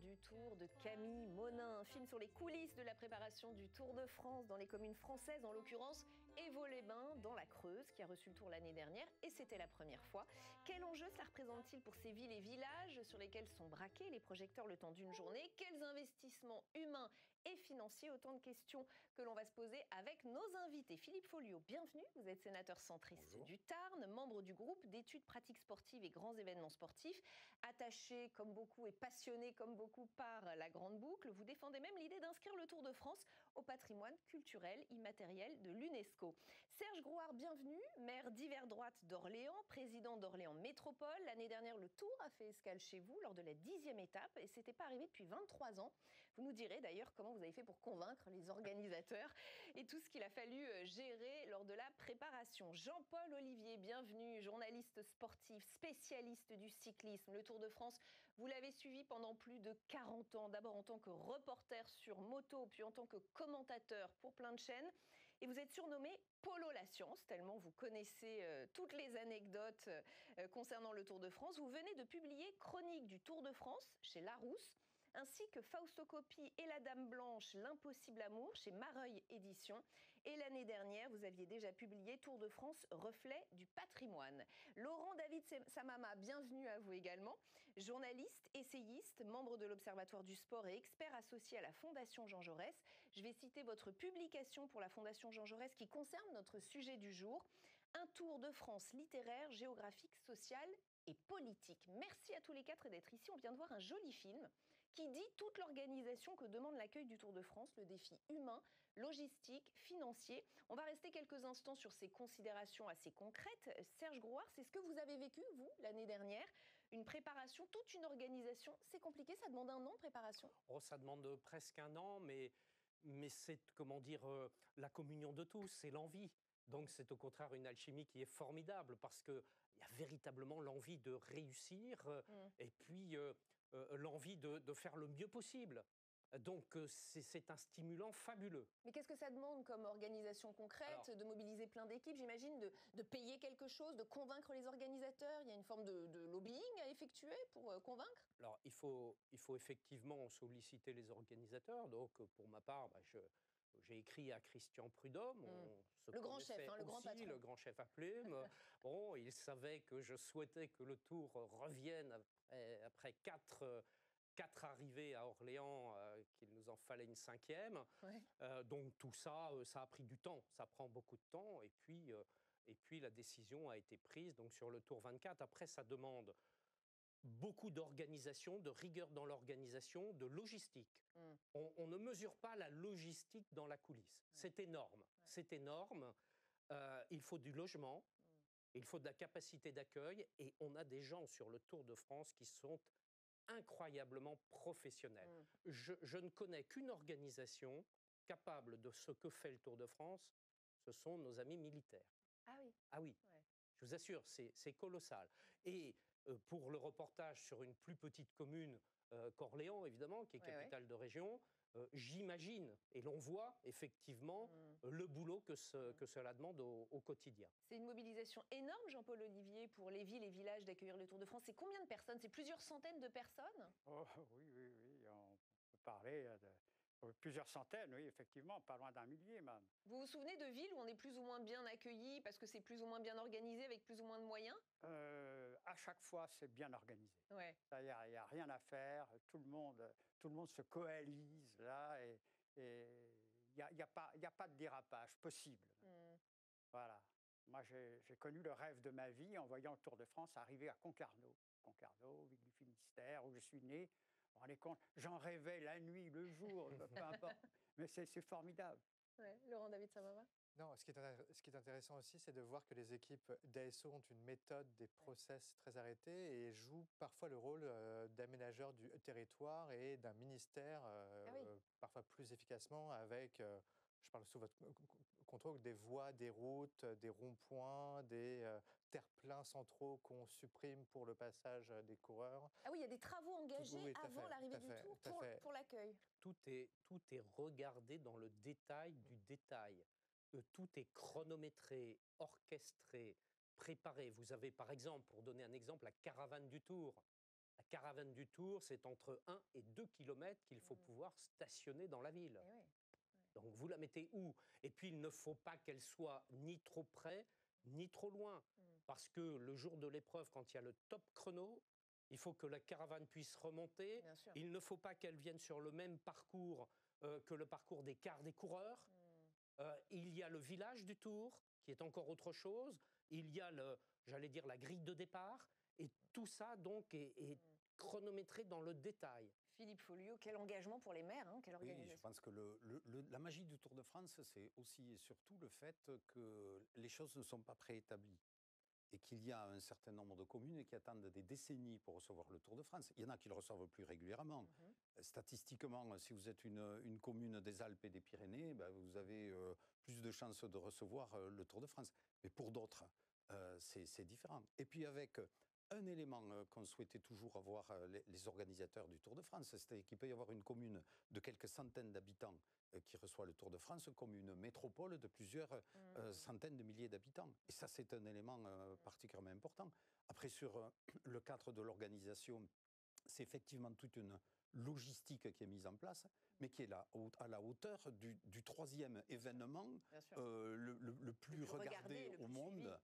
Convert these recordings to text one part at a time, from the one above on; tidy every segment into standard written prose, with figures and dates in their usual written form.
du Tour de Camille Monin, un film sur les coulisses de la préparation du Tour de France dans les communes françaises, en l'occurrence Évaux-les-Bains dans la Creuse, qui a reçu le Tour l'année dernière, et c'était la première fois. Quel enjeu cela représente-t-il pour ces villes et villages sur lesquels sont braqués les projecteurs le temps d'une journée? Quels investissements humains et financiers? Autant de questions que l'on va se poser avec nos invités. Philippe Folliot, bienvenue, vous êtes sénateur centriste Bonjour. du Tarn, membre du groupe d'études pratiques sportives et grands événements sportifs, attaché comme beaucoup et passionné comme beaucoup par la Grande Boucle. Vous défendez même l'idée d'inscrire le Tour de France au patrimoine culturel immatériel de l'UNESCO. Serge Grouard, bienvenue, maire d'hiver droite d'Orléans, président d'Orléans Métropole. L'année dernière, le Tour a fait escale chez vous lors de la 10e étape et c'était pas arrivé depuis 23 ans. Vous nous direz d'ailleurs comment vous avez fait pour convaincre les organisateurs et tout ce qu'il a fallu gérer lors de la préparation. Jean-Paul Olivier, bienvenue, journaliste sportif, spécialiste du cyclisme. Le Tour de France, vous l'avez suivi pendant plus de 40 ans, d'abord en tant que reporter sur moto, puis en tant que commentateur pour plein de chaînes. Et vous êtes surnommé Polo la science, tellement vous connaissez toutes les anecdotes concernant le Tour de France. Vous venez de publier Chronique du Tour de France chez Larousse, ainsi que Faustocopie et la Dame Blanche, l'impossible amour chez Mareuil Éditions. Et l'année dernière, vous aviez déjà publié Tour de France, reflet du patrimoine. Laurent David Samama, bienvenue à vous également. Journaliste, essayiste, membre de l'Observatoire du sport et expert associé à la Fondation Jean Jaurès. Je vais citer votre publication pour la Fondation Jean Jaurès qui concerne notre sujet du jour. Un Tour de France littéraire, géographique, social et politique. Merci à tous les quatre d'être ici. On vient de voir un joli film qui dit toute l'organisation que demande l'accueil du Tour de France, le défi humain, logistique, financier. On va rester quelques instants sur ces considérations assez concrètes. Serge Grouard, c'est ce que vous avez vécu, vous, l'année dernière? Une préparation, toute une organisation, c'est compliqué, ça demande un an de préparation? Oh, ça demande presque un an, mais c'est, comment dire, la communion de tous, c'est l'envie. Donc c'est au contraire une alchimie qui est formidable parce qu'il y a véritablement l'envie de réussir et puis l'envie de faire le mieux possible. Donc c'est un stimulant fabuleux. Mais qu'est-ce que ça demande comme organisation concrète? Alors, De mobiliser plein d'équipes, j'imagine, de payer quelque chose, de convaincre les organisateurs? Il y a une forme de lobbying à effectuer pour convaincre? alors il faut effectivement solliciter les organisateurs. Donc pour ma part, j'ai écrit à Christian Prudhomme, on se Le grand chef, connaissait hein, le grand aussi, patron. le grand chef à plume. Bon, il savait que je souhaitais que le Tour revienne après quatre arrivées à Orléans, qu'il nous en fallait une cinquième. Ouais. Donc tout ça, ça a pris du temps, ça prend beaucoup de temps. Et puis la décision a été prise donc, sur le Tour 24. Après, ça demande beaucoup d'organisation, de rigueur dans l'organisation, de logistique. Mm. On ne mesure pas la logistique dans la coulisse. Ouais. C'est énorme. Ouais. C'est énorme. Il faut du logement, Mm. il faut de la capacité d'accueil et on a des gens sur le Tour de France qui sont incroyablement professionnels. Mm. Je ne connais qu'une organisation capable de ce que fait le Tour de France, ce sont nos amis militaires. Ah oui. Ah oui, Ouais. je vous assure, c'est colossal. Et pour le reportage sur une plus petite commune qu'Orléans, évidemment, qui est Ouais, ouais. capitale de région, j'imagine, et l'on voit effectivement le boulot que cela demande au quotidien. C'est une mobilisation énorme, Jean-Paul Olivier, pour les villes et villages d'accueillir le Tour de France. C'est combien de personnes? C'est plusieurs centaines de personnes? Oh oui, oui, oui, on peut parler de plusieurs centaines, oui, effectivement, pas loin d'un millier même. Vous vous souvenez de villes où on est plus ou moins bien accueilli parce que c'est plus ou moins bien organisé avec plus ou moins de moyens? À chaque fois, c'est bien organisé. Ouais. Il y a rien à faire, tout le monde se coalise là et il y a pas de dérapage possible. Mm. Voilà. Moi, j'ai connu le rêve de ma vie en voyant le Tour de France arriver à Concarneau. Concarneau, ville du Finistère, où je suis né. Vous vous rendez compte, j'en rêvais la nuit, le jour, peu importe. Mais c'est formidable. Ouais. Laurent David Samama? Non, ce qui est intéressant aussi, c'est de voir que les équipes d'ASO ont une méthode, des process très arrêtés et jouent parfois le rôle d'aménageur du territoire et d'un ministère Ah oui. parfois plus efficacement avec, je parle sous votre contrôle, des voies, des routes, des ronds-points, des terre-pleins centraux qu'on supprime pour le passage des coureurs. Ah oui, il y a des travaux engagés Oui, tout à avant fait, l'arrivée tout à du fait, Tour tout à fait. pour l'accueil. Tout est regardé dans le détail du détail. Tout est chronométré, orchestré, préparé. Vous avez par exemple, pour donner un exemple, la caravane du Tour. La caravane du Tour, c'est entre 1 et 2 kilomètres qu'il faut pouvoir stationner dans la ville. Eh oui. Donc vous la mettez où? Et puis il ne faut pas qu'elle soit ni trop près, ni trop loin. Parce que le jour de l'épreuve, quand il y a le top chrono, il faut que la caravane puisse remonter. Bien sûr. Il ne faut pas qu'elle vienne sur le même parcours que le parcours des quarts des coureurs. Il y a le village du Tour, qui est encore autre chose. Il y a, j'allais dire, la grille de départ. Et tout ça, donc, est chronométré dans le détail. Philippe Folliot, quel engagement pour les maires, hein, quelle Oui, organisation. je pense que la magie du Tour de France, c'est aussi et surtout le fait que les choses ne sont pas préétablies et qu'il y a un certain nombre de communes qui attendent des décennies pour recevoir le Tour de France. Il y en a qui le reçoivent plus régulièrement. Statistiquement, si vous êtes une commune des Alpes et des Pyrénées, ben, vous avez plus de chances de recevoir le Tour de France. Mais pour d'autres, c'est différent. Et puis avec un élément qu'on souhaitait toujours avoir les organisateurs du Tour de France, c'est qu'il peut y avoir une commune de quelques centaines d'habitants qui reçoit le Tour de France comme une métropole de plusieurs centaines de milliers d'habitants. Et ça, c'est un élément particulièrement important. Après, sur le cadre de l'organisation, c'est effectivement toute une logistique qui est mise en place, mais qui est là, à la hauteur du troisième événement le plus regardé au monde.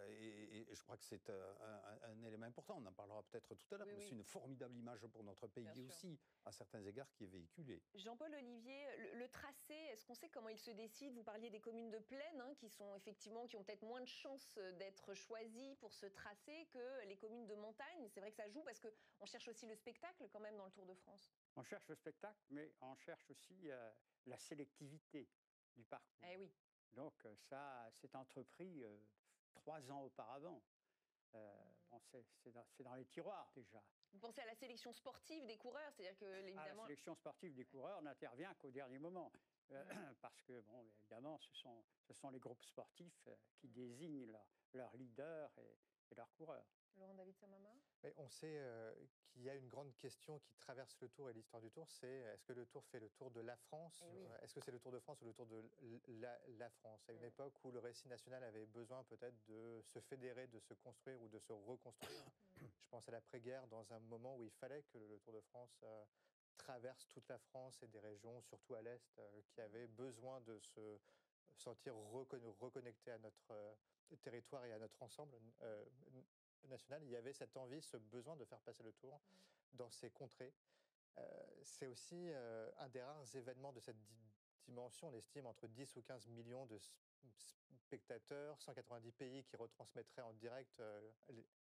Et je crois que c'est un élément important. On en parlera peut-être tout à l'heure, mais c'est une formidable image pour notre pays aussi, à certains égards, qui est véhiculée. Jean-Paul Olivier, le tracé, est-ce qu'on sait comment il se décide? Vous parliez des communes de plaine, hein, qui ont peut-être moins de chances d'être choisies pour ce tracé que les communes de montagne. C'est vrai que ça joue parce qu'on cherche aussi le spectacle quand même dans le Tour de France. On cherche le spectacle, mais on cherche aussi la sélectivité du parcours. Eh oui. Donc ça, c'est entrepris 3 ans auparavant. Bon, c'est dans les tiroirs déjà. Vous pensez à la sélection sportive des coureurs, c'est-à-dire que évidemment... La sélection sportive des coureurs n'intervient qu'au dernier moment. Parce que, bon, évidemment, ce sont les groupes sportifs qui désignent leurs leaders et leurs coureurs. Laurent David Samama. Mais on sait qu'il y a une grande question qui traverse le Tour et l'histoire du Tour, c'est est-ce que le Tour fait le tour de la France? Est-ce que c'est le Tour de France ou le Tour de la France? À une époque où le récit national avait besoin peut-être de se fédérer, de se construire ou de se reconstruire. Je pense à l'après-guerre, dans un moment où il fallait que le Tour de France traverse toute la France et des régions, surtout à l'Est, qui avaient besoin de se sentir reconnectés à notre territoire et à notre ensemble national. Il y avait cette envie, ce besoin de faire passer le Tour dans ces contrées. C'est aussi un des rares événements de cette dimension. On estime entre 10 ou 15 millions de spectateurs, 190 pays qui retransmettraient en direct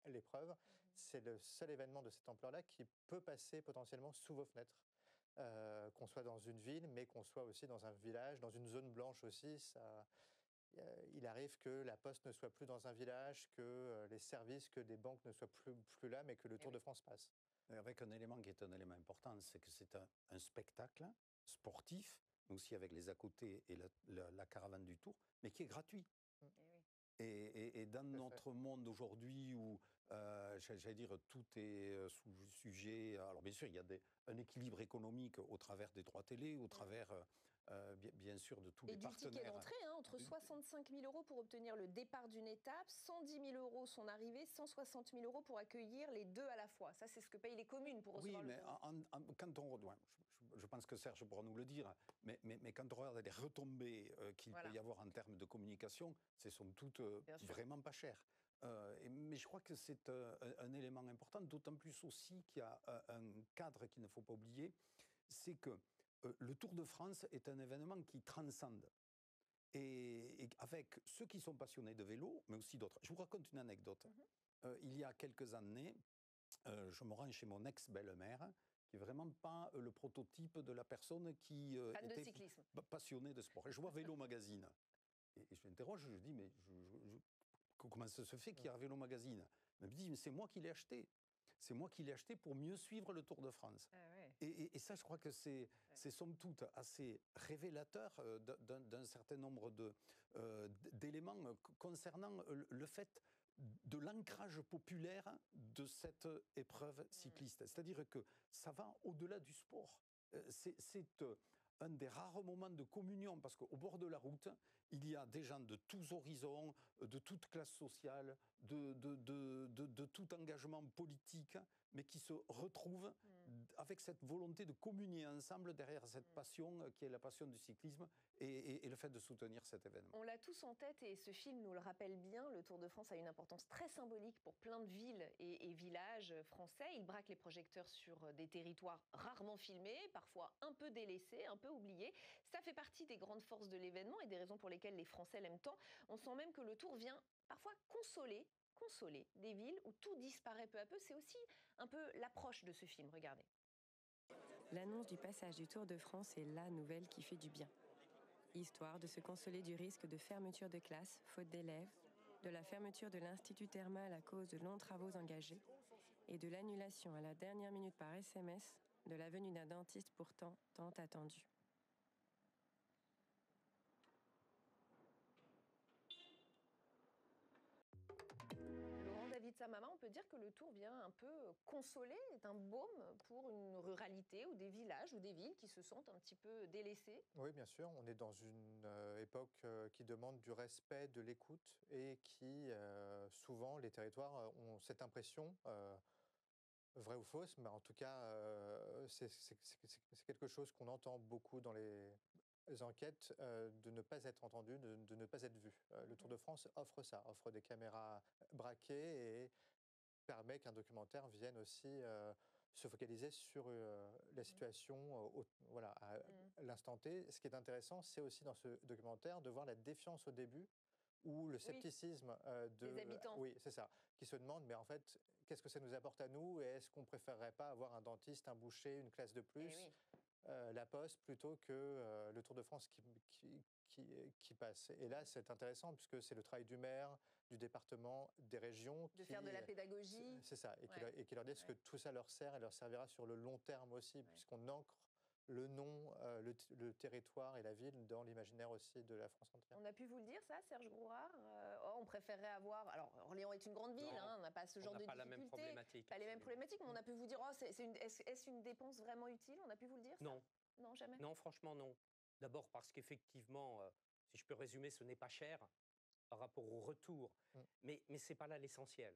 l'épreuve. C'est le seul événement de cette ampleur-là qui peut passer potentiellement sous vos fenêtres. Qu'on soit dans une ville, mais qu'on soit aussi dans un village, dans une zone blanche aussi. Il arrive que la poste ne soit plus dans un village, que les services, que les banques ne soient plus là, mais que le Tour de France passe. Avec un élément qui est un élément important, c'est que c'est un spectacle sportif, mais aussi avec les à côté et la caravane du Tour, mais qui est gratuit. Et dans notre monde aujourd'hui où, j'allais dire, tout est sujet... Alors bien sûr, il y a un équilibre économique au travers des droits télé, au travers... bien sûr, de tous les partenaires. Et du ticket d'entrée, hein, entre 65 000 € pour obtenir le départ d'une étape, 110 000 € son arrivée, 160 000 € pour accueillir les deux à la fois. Ça, c'est ce que payent les communes pour recevoir le Tour. Oui, mais quand on... je pense que Serge pourra nous le dire, mais quand on regarde les retombées qu'il peut y avoir en termes de communication, ce sont toutes vraiment pas chères. Mais je crois que c'est un élément important, d'autant plus aussi qu'il y a un cadre qu'il ne faut pas oublier, c'est que le Tour de France est un événement qui transcende. Et avec ceux qui sont passionnés de vélo, mais aussi d'autres. Je vous raconte une anecdote. Il y a quelques années, je me rends chez mon ex-belle-mère, qui n'est vraiment pas le prototype de la personne qui était passionnée de sport. Et je vois Vélo Magazine. Et je l'interroge, je dis, mais comment ça se fait qu'il y a Vélo Magazine? Elle me dit, mais c'est moi qui l'ai acheté. C'est moi qui l'ai acheté pour mieux suivre le Tour de France. Et ça, je crois que c'est somme toute assez révélateur d'un certain nombre d'éléments concernant le fait de l'ancrage populaire de cette épreuve cycliste. C'est-à-dire que ça va au-delà du sport. C'est un des rares moments de communion, parce qu'au bord de la route, il y a des gens de tous horizons, de toute classe sociale, de tout engagement politique, mais qui se retrouvent avec cette volonté de communier ensemble derrière cette passion qui est la passion du cyclisme et le fait de soutenir cet événement. On l'a tous en tête et ce film nous le rappelle bien. Le Tour de France a une importance très symbolique pour plein de villes et villages français. Il braque les projecteurs sur des territoires rarement filmés, parfois un peu délaissés, un peu oubliés. Ça fait partie des grandes forces de l'événement et des raisons pour lesquelles les Français l'aiment tant. On sent même que le Tour vient parfois consoler des villes où tout disparaît peu à peu. C'est aussi un peu l'approche de ce film. Regardez. L'annonce du passage du Tour de France est la nouvelle qui fait du bien. Histoire de se consoler du risque de fermeture de classe, faute d'élèves, de la fermeture de l'Institut thermal à cause de longs travaux engagés et de l'annulation à la dernière minute par SMS de la venue d'un dentiste pourtant tant attendu. David Samama, on peut dire que le Tour vient un peu consoler, est un baume pour une ruralité ou des villages ou des villes qui se sentent un petit peu délaissés. Oui, bien sûr. On est dans une époque qui demande du respect, de l'écoute et qui, souvent, les territoires ont cette impression, vraie ou fausse, mais en tout cas, c'est quelque chose qu'on entend beaucoup dans les enquêtes, de ne pas être entendu, de ne pas être vu. Le Tour de France offre ça, offre des caméras braquées et permet qu'un documentaire vienne aussi se focaliser sur la situation voilà, à l'instant T. Ce qui est intéressant, c'est aussi dans ce documentaire de voir la défiance au début ou le scepticisme des habitants. Oui, c'est ça, qui se demandent, mais en fait, qu'est-ce que ça nous apporte à nous et est-ce qu'on ne préférerait pas avoir un dentiste, un boucher, une classe de plus la Poste plutôt que le Tour de France qui passe. Et là, c'est intéressant puisque c'est le travail du maire, du département, des régions. De faire de la pédagogie. C'est ça, et qui leur disent que tout ça leur sert et leur servira sur le long terme aussi, puisqu'on ancre le nom, le territoire et la ville dans l'imaginaire aussi de la France entière. On a pu vous le dire ça, Serge Grouard on préférerait avoir... Alors, Orléans est une grande ville, on n'a pas ce genre de difficultés. On n'a pas la même problématique. Pas les mêmes problématiques, mais on a pu vous dire, est-ce une dépense vraiment utile? On a pu vous le dire ça? Non. Non, jamais? Non, franchement, non. D'abord parce qu'effectivement, si je peux résumer, ce n'est pas cher par rapport au retour. Mais ce n'est pas là l'essentiel.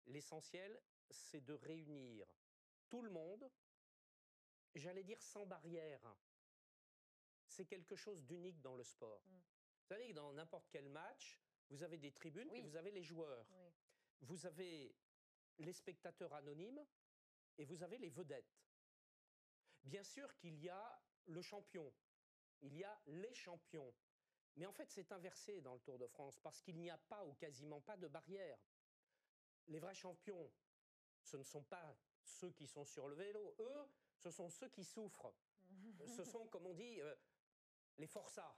L'essentiel, c'est de réunir tout le monde, j'allais dire sans barrière. C'est quelque chose d'unique dans le sport. Vous savez que dans n'importe quel match, vous avez des tribunes et vous avez les joueurs. Vous avez les spectateurs anonymes et vous avez les vedettes. Bien sûr qu'il y a le champion, il y a les champions. Mais en fait, c'est inversé dans le Tour de France parce qu'il n'y a pas ou quasiment pas de barrière. Les vrais champions, ce ne sont pas ceux qui sont sur le vélo. Eux, ce sont ceux qui souffrent. Ce sont, comme on dit, les forçats.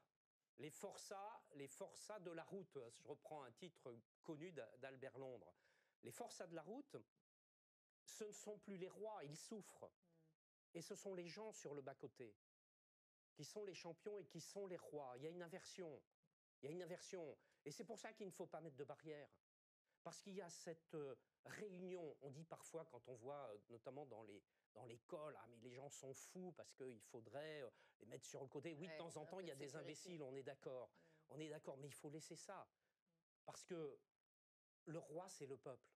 Les forçats de la route. Je reprends un titre connu d'Albert Londres. Les forçats de la route, ce ne sont plus les rois, ils souffrent. Et ce sont les gens sur le bas-côté qui sont les champions et qui sont les rois. Il y a une inversion. Il y a une inversion. Et c'est pour ça qu'il ne faut pas mettre de barrière. Parce qu'il y a cette réunion. On dit parfois, quand on voit, notamment dans l'école, ah mais les gens sont fous parce qu'il faudrait les mettre sur le côté. Oui, de temps en temps, il y a des imbéciles, on est d'accord. On est d'accord, mais il faut laisser ça. Parce que le roi, c'est le peuple.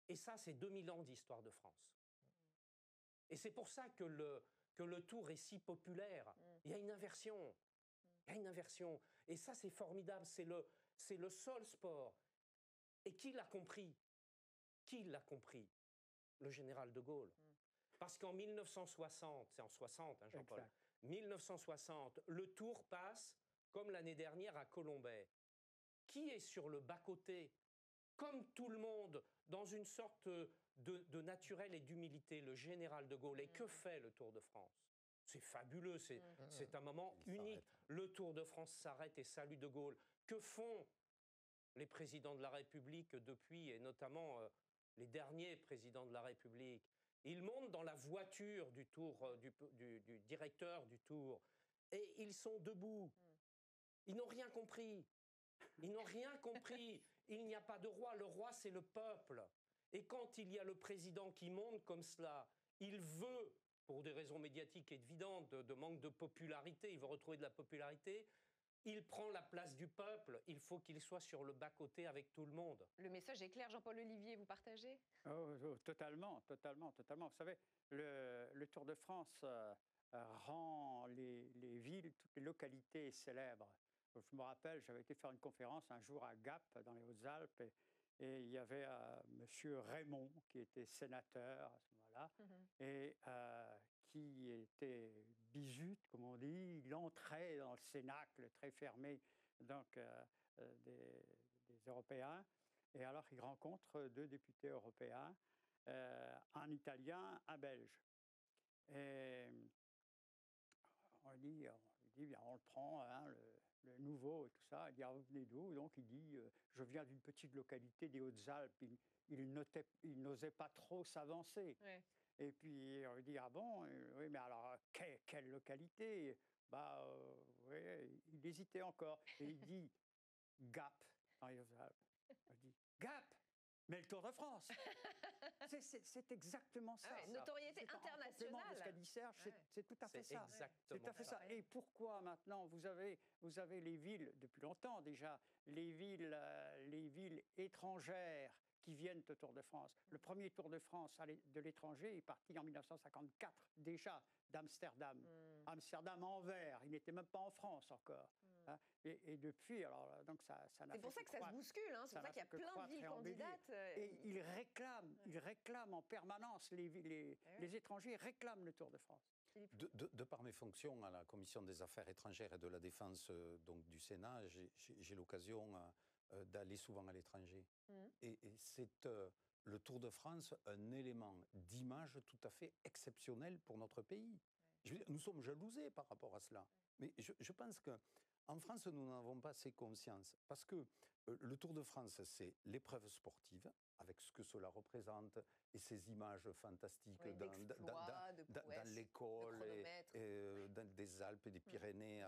Et ça, c'est 2000 ans d'histoire de France. Et c'est pour ça que le Tour est si populaire. Il y a une inversion. Il y a une inversion. Et ça, c'est formidable. C'est le seul sport. Et qui l'a compris? Qui l'a compris? Le général de Gaulle. Parce qu'en 1960, c'est en 60, hein, Jean-Paul, 1960, le Tour passe, comme l'année dernière, à Colombey. Qui est sur le bas-côté, comme tout le monde, dans une sorte de naturel et d'humilité? Le général de Gaulle. Et que fait le Tour de France? C'est fabuleux, c'est un moment unique. Le Tour de France s'arrête et salue de Gaulle. Que font les présidents de la République depuis, et notamment les derniers présidents de la République? Ils montent dans la voiture du Tour, du directeur du Tour, et ils sont debout. Ils n'ont rien compris. Ils n'ont rien compris. Il n'y a pas de roi. Le roi, c'est le peuple. Et quand il y a le président qui monte comme cela, il veut pour des raisons médiatiques évidentes, de manque de popularité, il veut retrouver de la popularité. Il prend la place du peuple, il faut qu'il soit sur le bas-côté avec tout le monde. Le message est clair, Jean-Paul Olivier, vous partagez? Totalement, totalement, totalement. Vous savez, le Tour de France rend les villes, toutes les localités célèbres. Je me rappelle, j'avais été faire une conférence un jour à Gap, dans les Hautes-Alpes, et il y avait Monsieur Raymond, qui était sénateur à ce moment-là, et qui était bisute, comme on dit. Il entrait dans le cénacle très fermé donc, des Européens. Et alors, il rencontre 2 députés européens, un Italien, un Belge. Et on lui dit, bien, on le prend, hein, le nouveau et tout ça. Il dit, ah, vous venez d'où? Donc, il dit, je viens d'une petite localité des Hautes-Alpes. Il n'osait pas trop s'avancer. Ouais. Et puis, on lui dit, ah bon? Oui, mais alors, quelle localité? Bah, oui, il hésitait encore. Et il dit, Gap, dans les Hautes-Alpes. Il dit, Gap, mais le Tour de France. C'est exactement ça. Ah ouais, notoriété internationale. De ce qu'a dit Serge, c'est tout à fait ça. C'est tout à fait ça. Et pourquoi maintenant vous avez les villes, depuis longtemps déjà, les villes étrangères qui viennent au Tour de France. Le premier Tour de France de l'étranger est parti en 1954, déjà d'Amsterdam. Amsterdam-Anvers, il n'était même pas en France encore. Hein. Et depuis, alors, donc ça n'a C'est pour ça que ça se bouscule, hein. C'est pour ça qu'il y a plein de villes candidates. Et ils réclament en permanence, les étrangers réclament le Tour de France. De par mes fonctions à la Commission des Affaires étrangères et de la Défense donc, du Sénat, j'ai l'occasion d'aller souvent à l'étranger. Et c'est le Tour de France un élément d'image tout à fait exceptionnel pour notre pays. Je veux dire, nous sommes jalousés par rapport à cela. Mais je pense qu'en France, nous n'en avons pas assez conscience. Parce que le Tour de France, c'est l'épreuve sportive, avec ce que cela représente, et ces images fantastiques dans l'école, dans des Alpes et des Pyrénées,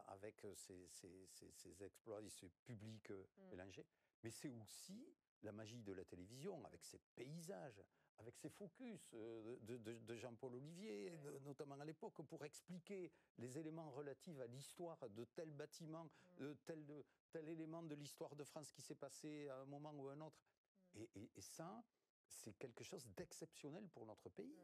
avec ces exploits et ce public mélangé. Mais c'est aussi la magie de la télévision, avec ses paysages, avec ses focus de Jean-Paul Olivier, notamment à l'époque, pour expliquer les éléments relatifs à l'histoire de tel bâtiment, tel élément de l'histoire de France qui s'est passé à un moment ou à un autre. Et ça, c'est quelque chose d'exceptionnel pour notre pays.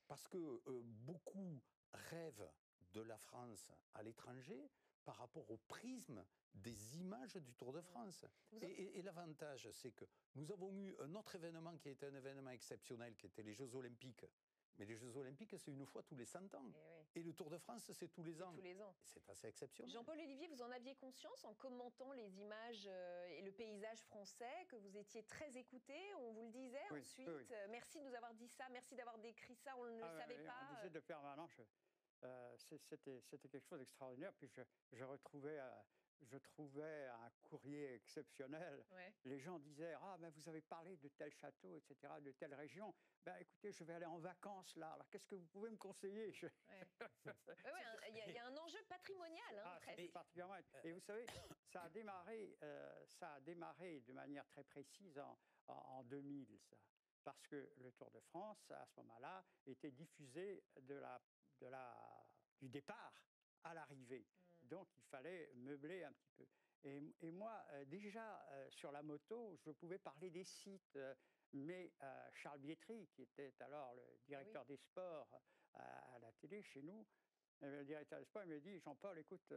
Parce que beaucoup rêvent de la France à l'étranger par rapport au prisme des images du Tour de France. Et l'avantage, c'est que nous avons eu un autre événement qui était un événement exceptionnel, qui était les Jeux Olympiques. Mais les Jeux Olympiques, c'est une fois tous les 100 ans. Et le Tour de France, c'est tous les ans. C'est assez exceptionnel. Jean-Paul Olivier, vous en aviez conscience en commentant les images et le paysage français, que vous étiez très écouté, on vous le disait ensuite. Merci de nous avoir dit ça, merci d'avoir décrit ça, on ne le savait pas. On disait de permanence, c'était quelque chose d'extraordinaire. Puis je trouvais un courrier exceptionnel. Les gens disaient, ah, ben vous avez parlé de tel château, etc., de telle région. Ben écoutez, je vais aller en vacances là. Alors qu'est-ce que vous pouvez me conseiller? Il y a un enjeu patrimonial, hein, presque. Particulièrement. Et vous savez, ça a démarré de manière très précise en 2000, ça. Parce que le Tour de France, à ce moment-là, était diffusé du départ à l'arrivée. Donc, il fallait meubler un petit peu. Et moi, déjà, sur la moto, je pouvais parler des sites. Mais Charles Bietri, qui était alors le directeur des sports à la télé chez nous, le directeur des sports, il me dit, Jean-Paul, écoute,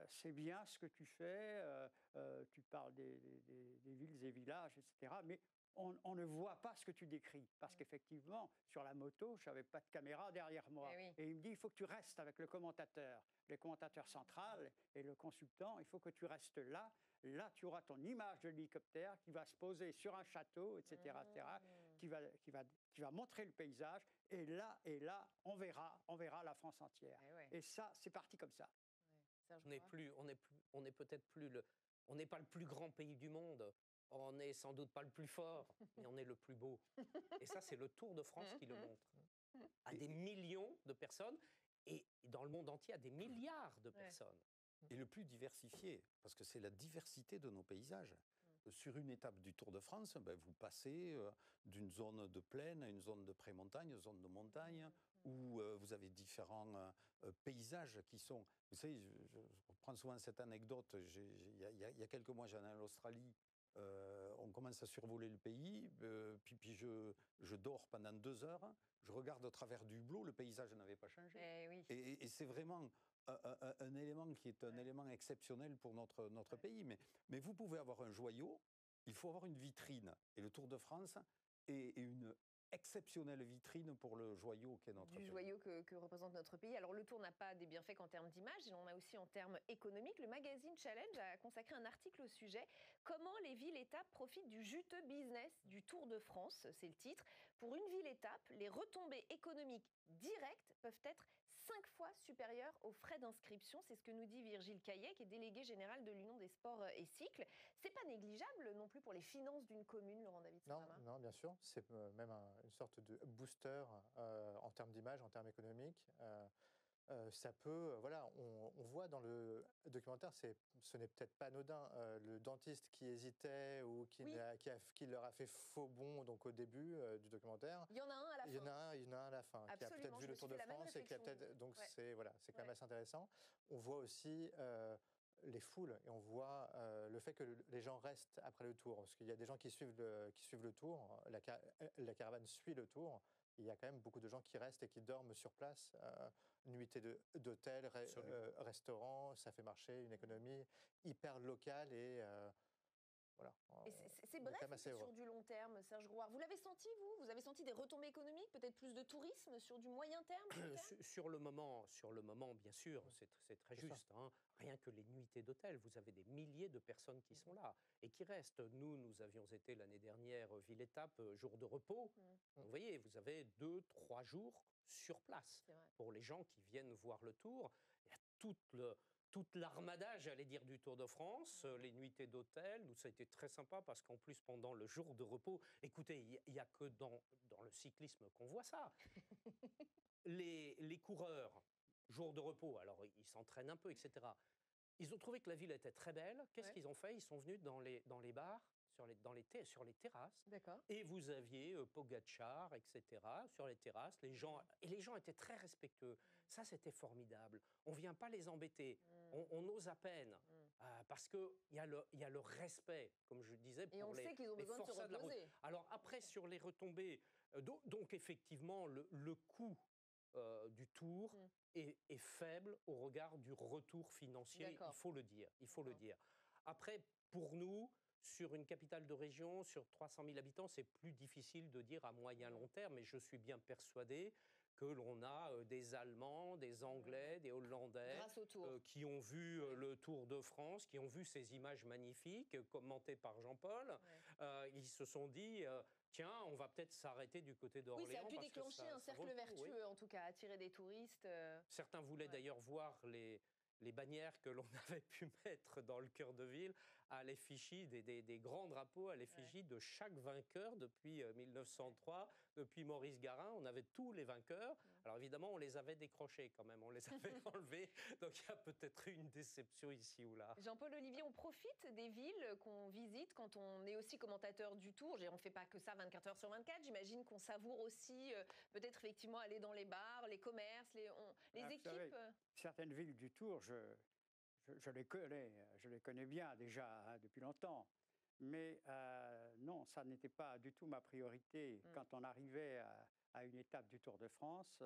c'est bien ce que tu fais, tu parles des villes et villages, etc., mais on ne voit pas ce que tu décris. Parce qu'effectivement, sur la moto, je n'avais pas de caméra derrière moi. Et il me dit, il faut que tu restes avec le commentateur central et le consultant, il faut que tu restes là. Là, tu auras ton image de l'hélicoptère qui va se poser sur un château, etc., qui va montrer le paysage. Et là, on verra la France entière. Et ça, c'est parti comme ça. On n'est peut-être plus on n'est pas le plus grand pays du monde. On n'est sans doute pas le plus fort, mais on est le plus beau. Et ça, c'est le Tour de France qui le montre. À des millions de personnes, et dans le monde entier, à des milliards de personnes. Et le plus diversifié, parce que c'est la diversité de nos paysages. Sur une étape du Tour de France, vous passez d'une zone de plaine à une zone de pré-montagne, zone de montagne, où vous avez différents paysages qui sont... Vous savez, je reprends souvent cette anecdote. Il y a quelques mois, j'allais en Australie. On commence à survoler le pays, puis je dors pendant 2 heures. Je regarde au travers du hublot, le paysage n'avait pas changé. Oui. Et c'est vraiment un élément qui est un élément exceptionnel pour notre pays. Mais vous pouvez avoir un joyau, il faut avoir une vitrine. Et le Tour de France est une exceptionnelle vitrine pour le joyau qu'est notre pays. Du joyau que représente notre pays. Alors le Tour n'a pas des bienfaits qu'en termes d'image, il en a aussi en termes économiques. Le magazine Challenge a consacré un article au sujet. Comment les villes-étapes profitent du juteux business du Tour de France, c'est le titre. Pour une ville-étape, les retombées économiques directes peuvent être 5 fois supérieures aux frais d'inscription. C'est ce que nous dit Virgile Caillet, qui est délégué général de l'Union des sports et cycles. C'est pas négligeable non plus pour les finances d'une commune, Laurent David Savama. Non, bien sûr. C'est même une sorte de booster en termes d'image, en termes économiques. Ça peut, voilà, on voit dans le documentaire, ce n'est peut-être pas anodin, le dentiste qui hésitait ou qui leur a fait faux bond donc au début du documentaire. Il y en a un à la fin. Il y en a un à la fin, qui a peut-être vu le Tour de France et qui a peut-être, donc c'est quand même assez intéressant. On voit aussi les foules et on voit le fait que les gens restent après le Tour, parce qu'il y a des gens qui suivent le Tour, la caravane suit le Tour. Il y a quand même beaucoup de gens qui restent et qui dorment sur place, nuitées d'hôtels, restaurants, ça fait marcher une économie hyper locale et voilà. Et c'est bref, c'est sur du long terme, Serge Grouard. Vous l'avez senti, vous avez senti des retombées économiques, peut-être plus de tourisme sur du moyen terme Sur le moment, bien sûr, c'est très juste. Hein. Rien que les nuitées d'hôtel, vous avez des milliers de personnes qui sont là et qui restent. Nous avions été l'année dernière ville-étape, jour de repos. Vous voyez, vous avez 2-3 jours sur place pour les gens qui viennent voir le Tour. Il y a toute l'armada, j'allais dire, du Tour de France, les nuitées d'hôtel. Nous, ça a été très sympa parce qu'en plus, pendant le jour de repos, écoutez, il n'y a que dans le cyclisme qu'on voit ça. Les coureurs, jour de repos, alors ils s'entraînent un peu, etc. Ils ont trouvé que la ville était très belle. Qu'est-ce qu'ils ont fait? Ils sont venus dans les bars, sur les terrasses. Et vous aviez Pogacar, etc. sur les terrasses. Les gens étaient très respectueux. Ça, c'était formidable. On ne vient pas les embêter. On ose à peine. Parce qu'il y a le respect, comme je disais, et on sait qu'ils ont besoin de se reposer. Alors après, sur les retombées, donc effectivement, le coût du Tour est faible au regard du retour financier, il faut le dire. Après, pour nous, sur une capitale de région, sur 300 000 habitants, c'est plus difficile de dire à moyen long terme, mais je suis bien persuadé que l'on a des Allemands, des Anglais, des Hollandais qui ont vu le Tour de France, qui ont vu ces images magnifiques commentées par Jean-Paul. Ils se sont dit... tiens, on va peut-être s'arrêter du côté d'Orléans. Oui, ça a pu déclencher un cercle vertueux, en tout cas, attirer des touristes. Certains voulaient d'ailleurs voir les bannières que l'on avait pu mettre dans le cœur de ville à l'effigie des grands drapeaux, à l'effigie de chaque vainqueur depuis 1903, depuis Maurice Garin. On avait tous les vainqueurs. Alors évidemment, on les avait décrochés quand même, on les avait enlevés. Donc il y a peut-être eu une déception ici ou là. Jean-Paul Olivier, on profite des villes qu'on visite quand on est aussi commentateur du Tour. On ne fait pas que ça 24 heures sur 24. J'imagine qu'on savoure aussi peut-être effectivement aller dans les bars, les commerces, les équipes. Savez, certaines villes du Tour, je les connais bien déjà depuis longtemps. Mais non, ça n'était pas du tout ma priorité. Quand on arrivait à une étape du Tour de France,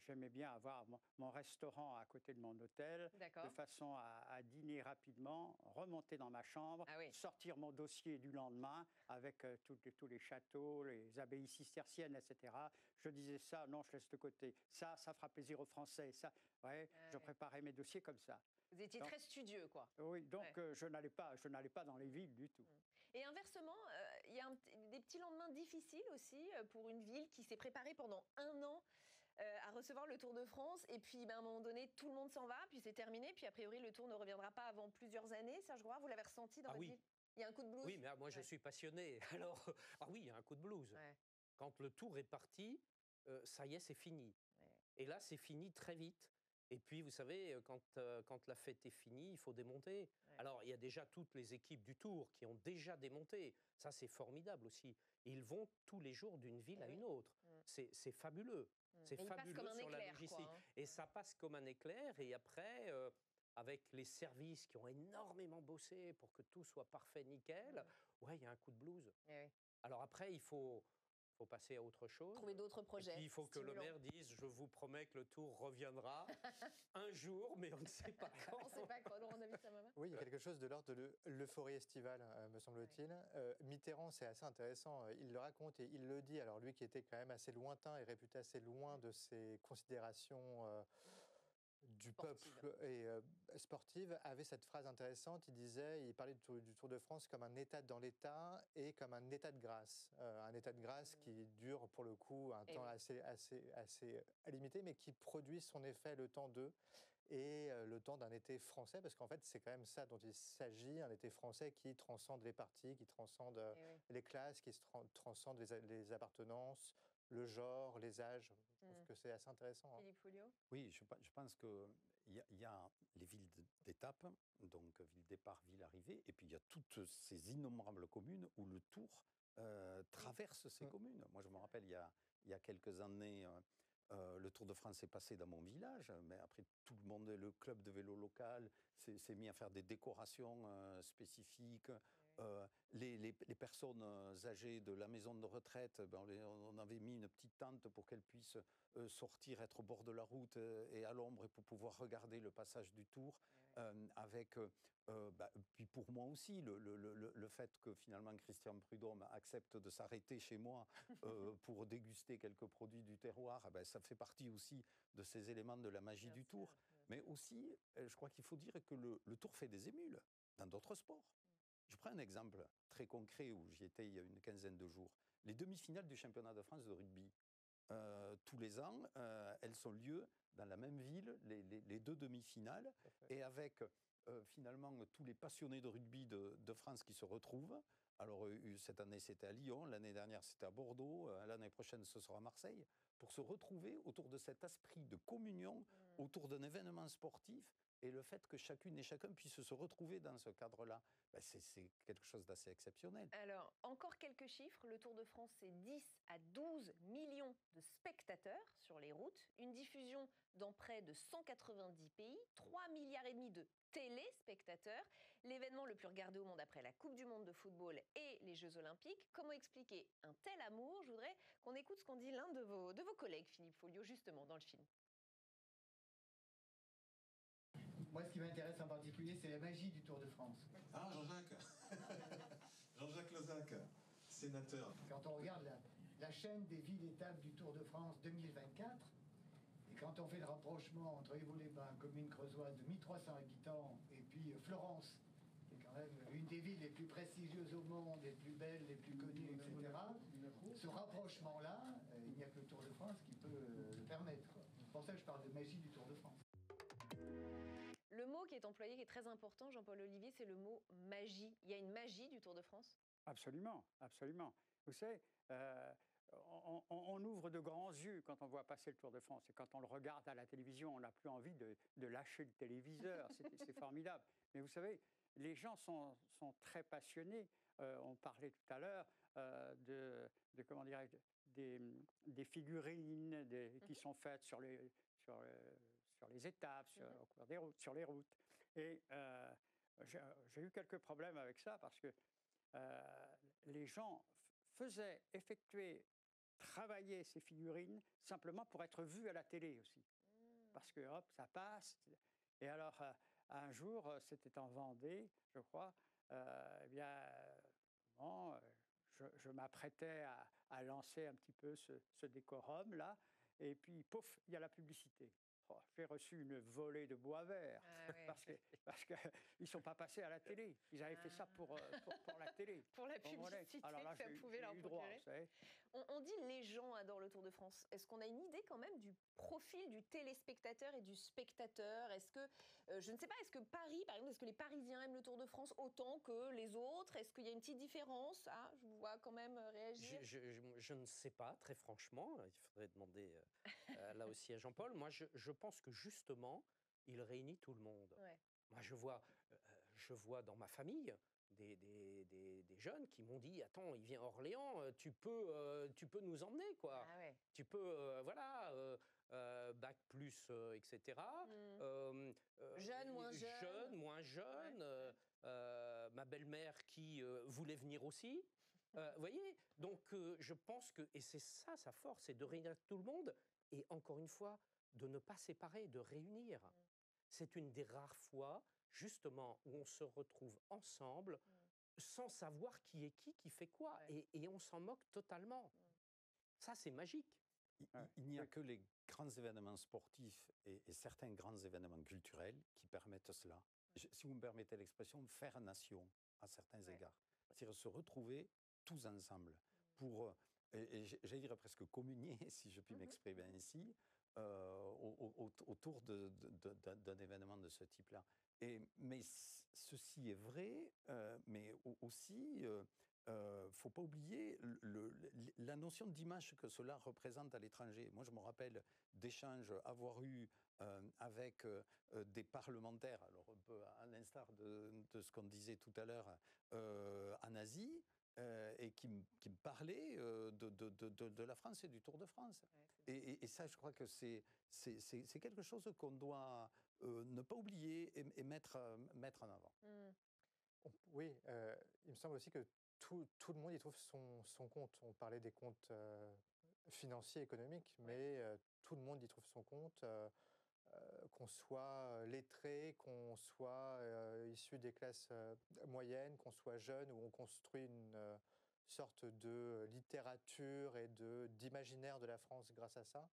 j'aimais bien avoir mon restaurant à côté de mon hôtel, de façon à dîner rapidement, remonter dans ma chambre, sortir mon dossier du lendemain avec tous les châteaux, les abbayes cisterciennes, etc. Je disais ça, non, je laisse de côté. Ça fera plaisir aux Français. Je préparais mes dossiers comme ça. Vous étiez très studieux, quoi. Oui, donc je n'allais pas dans les villes du tout. Et inversement, il y a des petits lendemains difficiles aussi pour une ville qui s'est préparée pendant 1 an à recevoir le Tour de France. Et puis, à un moment donné, tout le monde s'en va, puis c'est terminé. Puis, a priori, le Tour ne reviendra pas avant plusieurs années. Serge Grouard, vous l'avez ressenti dans votre ville? Il y a un coup de blues? Oui, mais moi, je suis passionné. Alors, oui, il y a un coup de blues. Quand le Tour est parti, ça y est, c'est fini. Et là, c'est fini très vite. Et puis, vous savez, quand la fête est finie, il faut démonter. Alors, il y a déjà toutes les équipes du Tour qui ont déjà démonté. Ça, c'est formidable aussi. Et ils vont tous les jours d'une ville à une autre. c'est fabuleux. C'est Et il passe fabuleux comme un sur la éclair, logistique. quoi, hein. Et ça passe comme un éclair. Et après, avec les services qui ont énormément bossé pour que tout soit parfait, nickel, ouais, il y a un coup de blues. Eh oui. Alors après, il faut passer à autre chose. Trouver d'autres Et projets. puis, il faut que le stimulants. maire dise, je vous promets que le tour reviendra un jour, mais on ne sait pas quand. On ne sait pas quoi. Laurent David Samama. Oui, il y a quelque chose de l'ordre de l'euphorie estivale, me semble-t-il. Mitterrand, c'est assez intéressant. Il le raconte et il le dit. Alors lui qui était quand même assez lointain et réputé assez loin de ses considérations du peuple et sportive, avait cette phrase intéressante. Il parlait du Tour de France comme un état dans l'état et comme un état de grâce. Un état de grâce qui dure pour le coup un temps assez limité, mais qui produit son effet le temps d'eux. Et le temps d'un été français, parce qu'en fait, c'est quand même ça dont il s'agit, un été français qui transcende les partis, qui transcende les classes, qui transcende les appartenances, le genre, les âges. Je trouve que c'est assez intéressant. Philippe Folliot. Oui, je pense qu'il y a les villes d'étape, donc ville départ, ville arrivée, et puis il y a toutes ces innombrables communes où le Tour traverse ces communes. Moi, je me rappelle, il y a quelques années, le Tour de France est passé dans mon village, mais après, tout le monde, le club de vélo local s'est mis à faire des décorations spécifiques. Les personnes âgées de la maison de retraite, on avait mis une petite tente pour qu'elles puissent sortir, être au bord de la route et à l'ombre et pour pouvoir regarder le passage du Tour. Puis pour moi aussi, le fait que finalement Christian Prudhomme accepte de s'arrêter chez moi pour déguster quelques produits du terroir, ça fait partie aussi de ces éléments de la magie du Tour. Mais aussi, je crois qu'il faut dire que le Tour fait des émules dans d'autres sports. Je prends un exemple très concret où j'y étais il y a une quinzaine de jours. Les demi-finales du championnat de France de rugby. Tous les ans, elles ont lieu dans la même ville, les deux demi-finales, et avec finalement tous les passionnés de rugby de France qui se retrouvent. Alors cette année c'était à Lyon, l'année dernière c'était à Bordeaux, l'année prochaine ce sera à Marseille, pour se retrouver autour de cet esprit de communion, autour d'un événement sportif, et le fait que chacune et chacun puisse se retrouver dans ce cadre-là, c'est quelque chose d'assez exceptionnel. Alors, encore quelques chiffres. Le Tour de France, c'est 10 à 12 millions de spectateurs sur les routes, une diffusion dans près de 190 pays, 3,5 milliards de téléspectateurs, l'événement le plus regardé au monde après la Coupe du monde de football et les Jeux Olympiques. Comment expliquer un tel amour? Je voudrais qu'on écoute ce qu'en dit l'un de vos collègues, Philippe Folliot, justement, dans le film. Moi, ce qui m'intéresse en particulier, c'est la magie du Tour de France. Ah, Jean-Jacques Jean-Jacques Lozac, sénateur. Quand on regarde la chaîne des villes-étapes du Tour de France 2024, et quand on fait le rapprochement entre Évaux-les-Bains, commune creusoise de 1300 habitants, et puis Florence, qui est quand même une des villes les plus prestigieuses au monde, les plus belles, les plus connues, etc., ce rapprochement-là, il n'y a que le Tour de France qui peut le permettre. C'est pour ça que je parle de magie du Tour de France. Le mot qui est employé, qui est très important, Jean-Paul Olivier, c'est le mot magie. Il y a une magie du Tour de France? Absolument, absolument. Vous savez, on ouvre de grands yeux quand on voit passer le Tour de France. Et quand on le regarde à la télévision, on n'a plus envie de lâcher le téléviseur. C'est formidable. Mais vous savez, les gens sont très passionnés. On parlait tout à l'heure comment dirais des figurines qui sont faites sur les étapes, au cours des routes, sur les routes. Et j'ai eu quelques problèmes avec ça parce que les gens faisaient travailler ces figurines simplement pour être vus à la télé aussi. Parce que hop, ça passe. Et alors, un jour, c'était en Vendée, je crois, je m'apprêtais à lancer un petit peu ce décorum-là, et puis, pouf, il y a la publicité. J'ai reçu une volée de bois vert parce qu'ils ne sont pas passés à la télé. Ils avaient fait ça pour la télé. Pour la publicité alors là, que ça pouvait leur procurer. On dit les gens adorent le Tour de France. Est-ce qu'on a une idée quand même du profil du téléspectateur et du spectateur? Est-ce que, je ne sais pas, est-ce que Paris, par exemple, est-ce que les Parisiens aiment le Tour de France autant que les autres? Est-ce qu'il y a une petite différence? Je vous vois quand même réagir. Je ne sais pas, très franchement. Il faudrait demander là aussi à Jean-Paul. Moi, je pense que justement, il réunit tout le monde. Ouais. Moi, je vois dans ma famille des jeunes qui m'ont dit, attends, il vient à Orléans, tu peux nous emmener, quoi. Ah ouais. Tu peux, voilà, bac plus, etc. Jeune, moins jeune. Jeune, moins jeune. Ma belle-mère qui voulait venir aussi. Vous voyez, donc je pense que, et c'est ça sa force, c'est de réunir tout le monde, et encore une fois, de ne pas séparer, de réunir. C'est une des rares fois, justement, où on se retrouve ensemble, sans savoir qui fait quoi, et on s'en moque totalement. Ça, c'est magique. Il n'y a que les grands événements sportifs et certains grands événements culturels qui permettent cela. Si vous me permettez l'expression, faire nation à certains égards. C'est-à-dire se retrouver tous ensemble pour, j'allais dire presque communier, si je puis m'exprimer ainsi, autour d'un événement de ce type-là. Mais ceci est vrai, mais aussi, faut pas oublier la notion d'image que cela représente à l'étranger. Moi, je me rappelle d'échanges avoir eu avec des parlementaires, alors un peu à l'instar de ce qu'on disait tout à l'heure en Asie, et qui me parlaient de la France et du Tour de France. Et ça, je crois que c'est quelque chose qu'on doit ne pas oublier et mettre en avant. Oui, il me semble aussi que tout le monde y trouve son compte. On parlait des comptes financiers, économiques, mais tout le monde y trouve son compte. Qu'on soit lettré, qu'on soit issu des classes moyennes, qu'on soit jeune, où on construit une sorte de littérature et d'imaginaire de la France grâce à ça.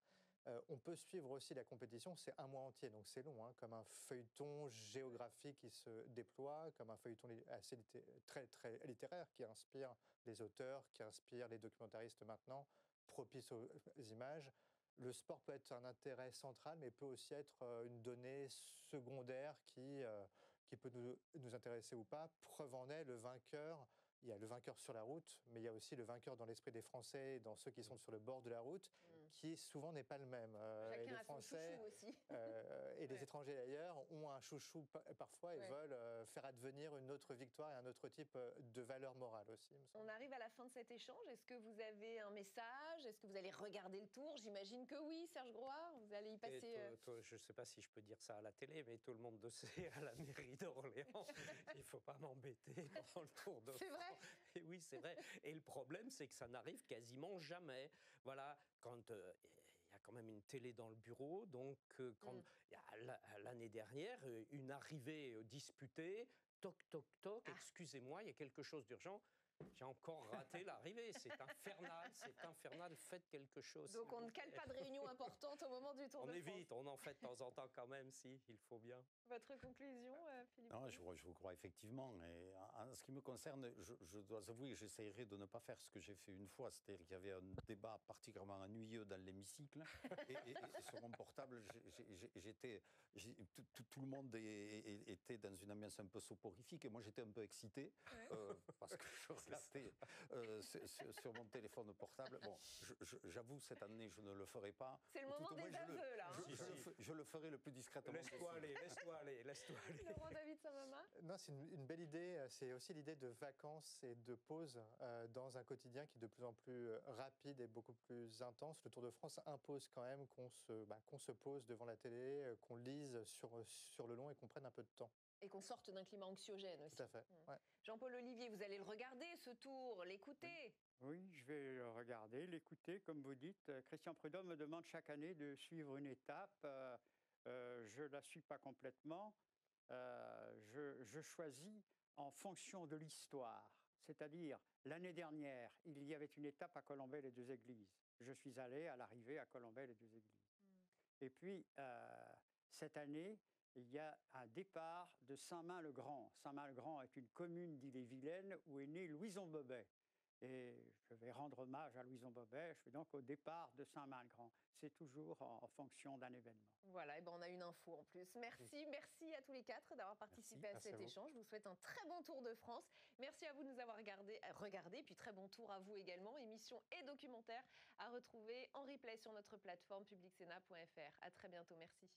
On peut suivre aussi la compétition, c'est un mois entier, donc c'est long, hein, comme un feuilleton géographique qui se déploie, comme un feuilleton assez très, très littéraire qui inspire les auteurs, qui inspire les documentaristes maintenant, propice aux images. Le sport peut être un intérêt central, mais peut aussi être une donnée secondaire qui peut nous intéresser ou pas. Preuve en est, le vainqueur, il y a le vainqueur sur la route, mais il y a aussi le vainqueur dans l'esprit des Français, dans ceux qui sont sur le bord de la route, qui souvent n'est pas le même. Chacun les a son Français chouchou aussi. et les étrangers d'ailleurs ont un chouchou parfois et veulent faire advenir une autre victoire et un autre type de valeur morale aussi. On arrive à la fin de cet échange. Est-ce que vous avez un message? Est-ce que vous allez regarder le Tour? J'imagine que oui, Serge Groard. Vous allez y passer... je ne sais pas si je peux dire ça à la télé, mais tout le monde le sait, à la mairie d'Orléans, il ne faut pas m'embêter pendant le Tour de France. C'est vrai? Et oui, c'est vrai. Et le problème, c'est que ça n'arrive quasiment jamais. Voilà, quand il y a quand même une télé dans le bureau, donc quand l'année dernière, une arrivée disputée, toc, toc, toc, excusez-moi, il y a quelque chose d'urgent. J'ai encore raté l'arrivée, c'est infernal, faites quelque chose. Donc on ne cale pas de réunion importante au moment du Tour de France. On évite, on en fait de temps en temps quand même, si, il faut bien. Votre conclusion, Philippe? Non, je vous crois effectivement. Et en ce qui me concerne, je dois avouer que j'essayerai de ne pas faire ce que j'ai fait une fois, c'est-à-dire qu'il y avait un débat particulièrement ennuyeux dans l'hémicycle, et sur mon portable, tout le monde était dans une ambiance un peu soporifique, et moi j'étais un peu excité, parce que je regardais sur mon téléphone portable. Bon, j'avoue, cette année, je ne le ferai pas. C'est le moment des aveux, là. Je le ferai le plus discrètement possible. Laisse-toi aller. Laurent David Samama? Non, c'est une belle idée. C'est aussi l'idée de vacances et de pause dans un quotidien qui est de plus en plus rapide et beaucoup plus intense. Le Tour de France impose quand même qu'on se pose devant la télé, qu'on lise sur le long et qu'on prenne un peu de temps. Et qu'on sorte d'un climat anxiogène aussi. Tout à fait. Ouais. Jean-Paul Olivier, vous allez le regarder, ce Tour, l'écouter? Oui, je vais le regarder, l'écouter. Comme vous dites, Christian Prudhomme me demande chaque année de suivre une étape. Je ne la suis pas complètement. Je choisis en fonction de l'histoire. C'est-à-dire, l'année dernière, il y avait une étape à Colombey-les-Deux-Églises. Je suis allé à l'arrivée à Colombey-les-Deux-Églises. Et puis, cette année, il y a un départ de Saint-Main-le-Grand. Saint-Main-le-Grand est une commune d'Ille-et-Vilaine où est né Louison Bobet. Et je vais rendre hommage à Louison Bobet. Je suis donc au départ de Saint-Main-le-Grand. C'est toujours en fonction d'un événement. Voilà, et ben on a une info en plus. Merci à tous les quatre d'avoir participé à cet échange. Je vous souhaite un très bon Tour de France. Merci à vous de nous avoir regardé, puis très bon tour à vous également. Émission et documentaire à retrouver en replay sur notre plateforme publicsena.fr. À très bientôt, merci.